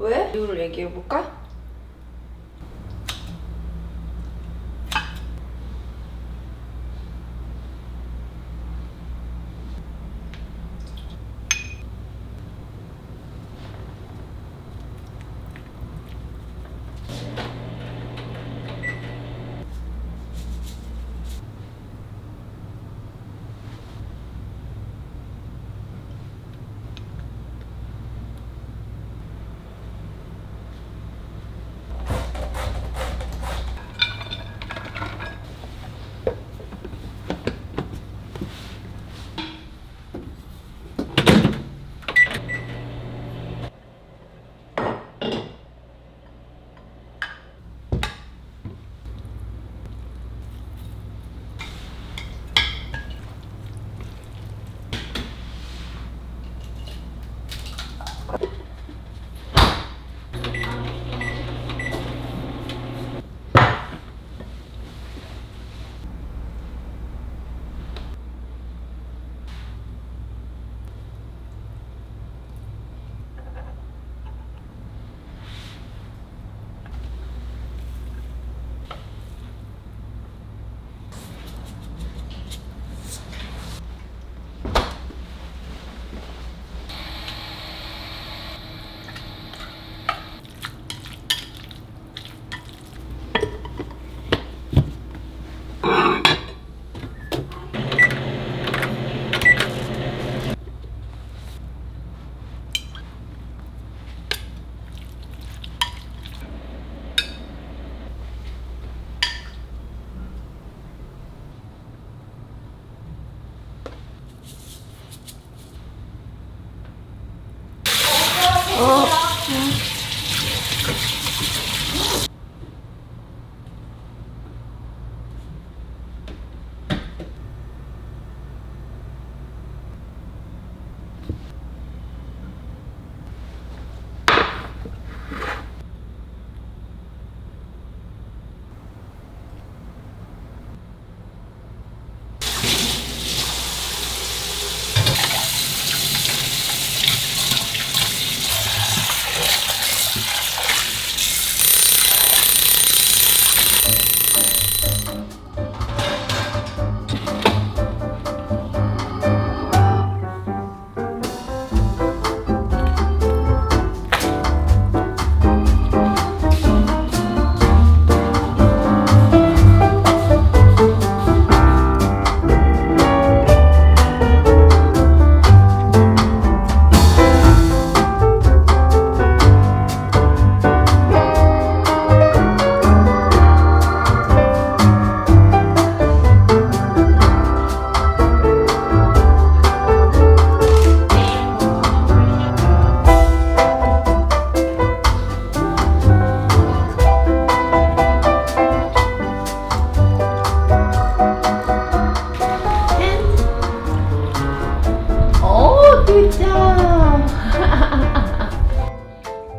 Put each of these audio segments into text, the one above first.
왜? 이유를 얘기해볼까?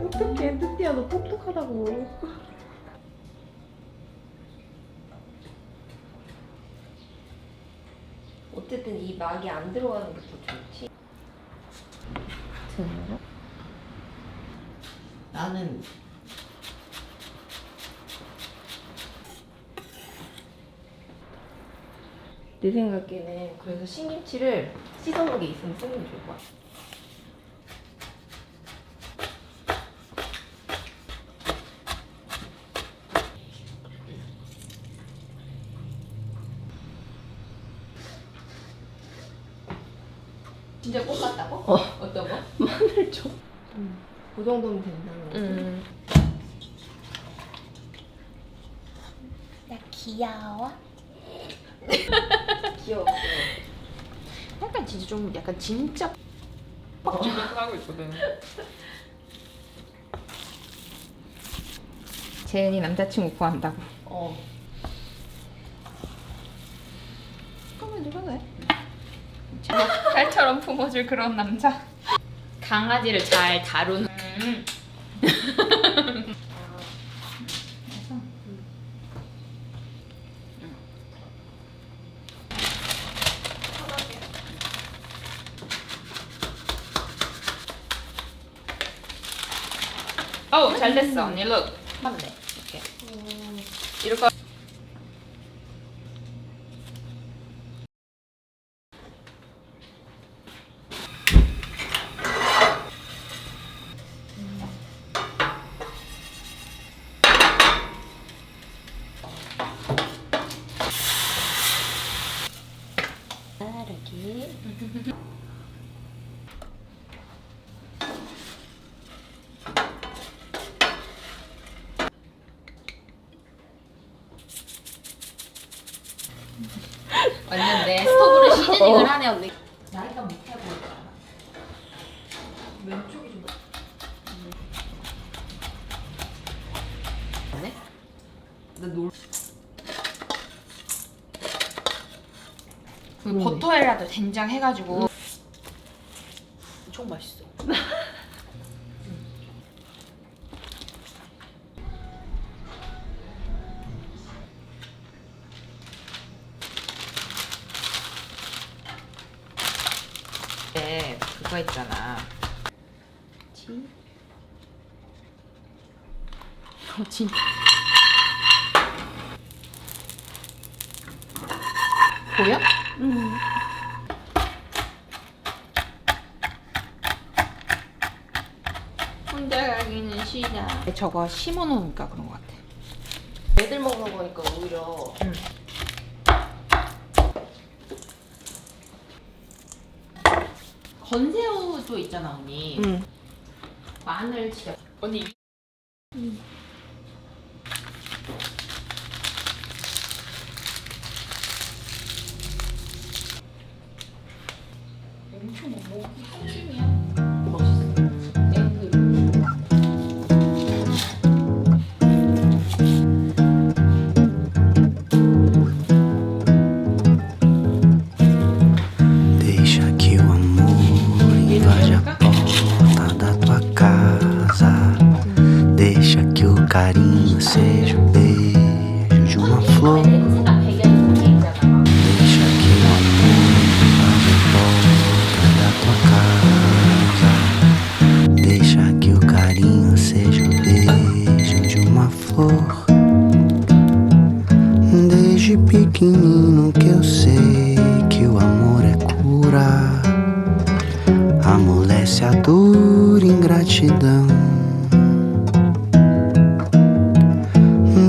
어떡해, 뚜띠야, 너 똑똑하다고. 어쨌든 이 막이 안 들어가는 게 더 좋지. 등으로? 나는 내 생각에는 그래서 신김치를 씻어놓은 게 있으면 쓰는 게 좋을 것 같아. 진짜 꽃 같다고? 어떤 거? 마늘 좀. 그 정도면 된다는 거지. 나 귀여워? 귀여워. 약간 진짜 좀 약간 진짜 빡치려고 하고 있거든. 재은이 남자친구 구한다고. 그러면 누가 돼? 딸처럼 품어줄 그런 남자. 강아지를 잘 다루는. 어우 잘 됐어 언니. look. 맞네. 이렇게. 이럴 거. 빠르게. 왔는데 스토브를 시즈닝을 하네 언니. 나이가 못해 보이잖아. 왼쪽이 좀. 네? 나 놀. 그 버터에라도 된장 해가지고 엄청 맛있어. 네, 그거 있잖아. 진. 보여? 혼자 가기는 싫다. 저거 심어놓으니까 그런 것 같아. 애들 먹는 거니까 오히려. 건새우도 있잖아 언니. 응. 마늘 진짜. 언니. 엄청 먹기 힘이야. 멋있어. Deixa que o amor invade a porta da tua casa. Deixa que o carinho seja o beijo de uma flor. 생각 배경이 거기 있잖아. Deixa que o amor invade a porta da tua casa. Deixa que o carinho seja o beijo de uma flor. Desde pequenino que eu sei que o amor é cura, amolece a dor e ingratidão.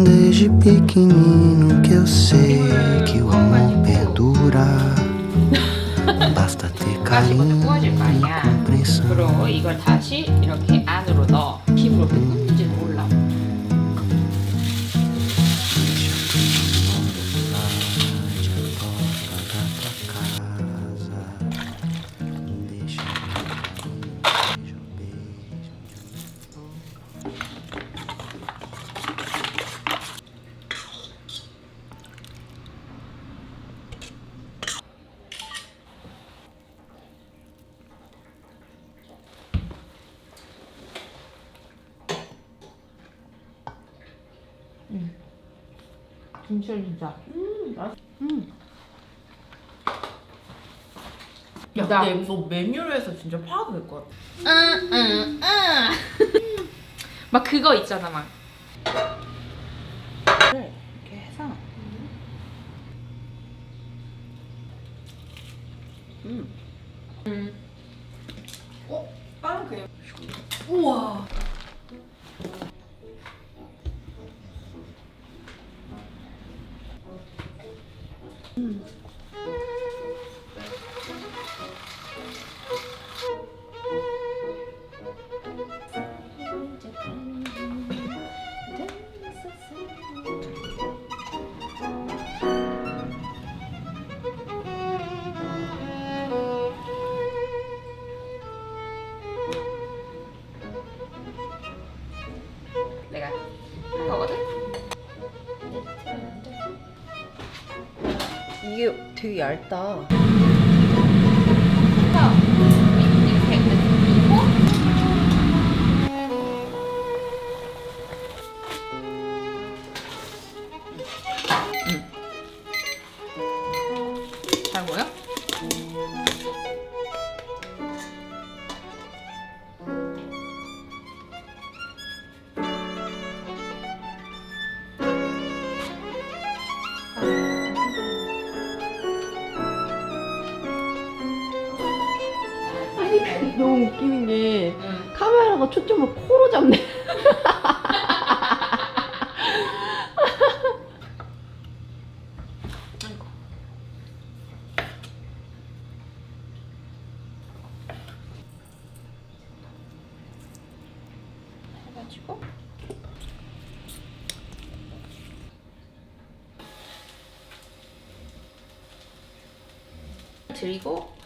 Desde pequenino que eu sei que o amor perdura, basta ter carinho e compreensão. 그리고 이걸 다시 이렇게 안으로 넣어. 김을 어떻게 굽는지 몰라. 김치를 진짜. 야, 나- 근데 너 메뉴로 해서 진짜 파도 될 것 같아. 막 그거 있잖아 막. 이렇게 해서. 빵 그냥. 우와. 내가 한 거거든. 이게 되게 얇다. 그래서 이렇게 넣고 잘 보여? 카메라가 초점을 코로 잡네. 해가지고 드리고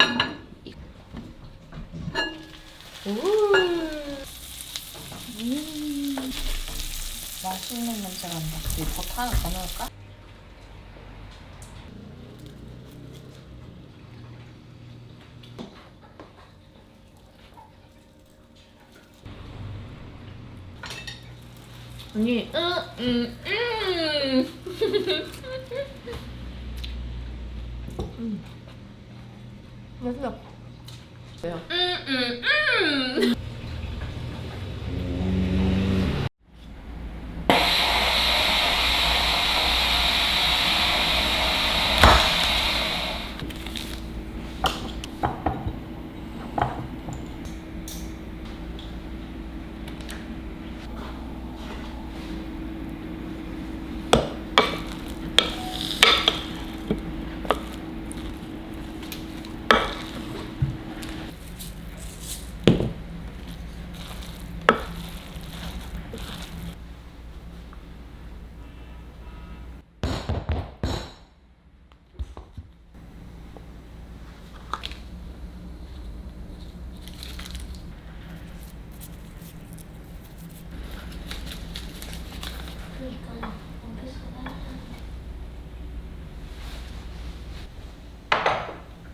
맛있는 냄새가 난다. 이 버터 하나 더 넣을까? 언니, 맛있어. 왜요?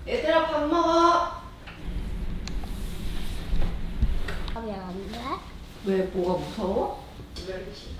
얘들아 밥 먹어. 밥이 안 돼? 왜 뭐가 무서워? 멸치.